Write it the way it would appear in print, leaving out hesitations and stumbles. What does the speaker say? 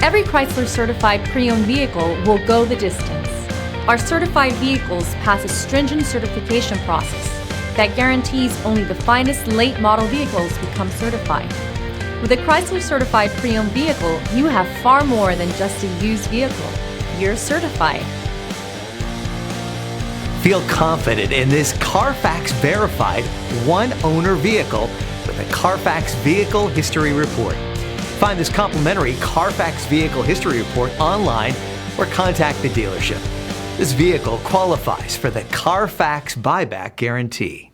Every Chrysler certified pre-owned vehicle will go the distance. Our certified vehicles pass a stringent certification process that guarantees only the finest late model vehicles become certified. With a Chrysler certified pre-owned vehicle, you have far more than just a used vehicle. You're certified. Feel confident in this Carfax verified one-owner vehicle with a Carfax Vehicle History Report. Find this complimentary Carfax Vehicle History Report online or contact the dealership. This vehicle qualifies for the Carfax Buyback Guarantee.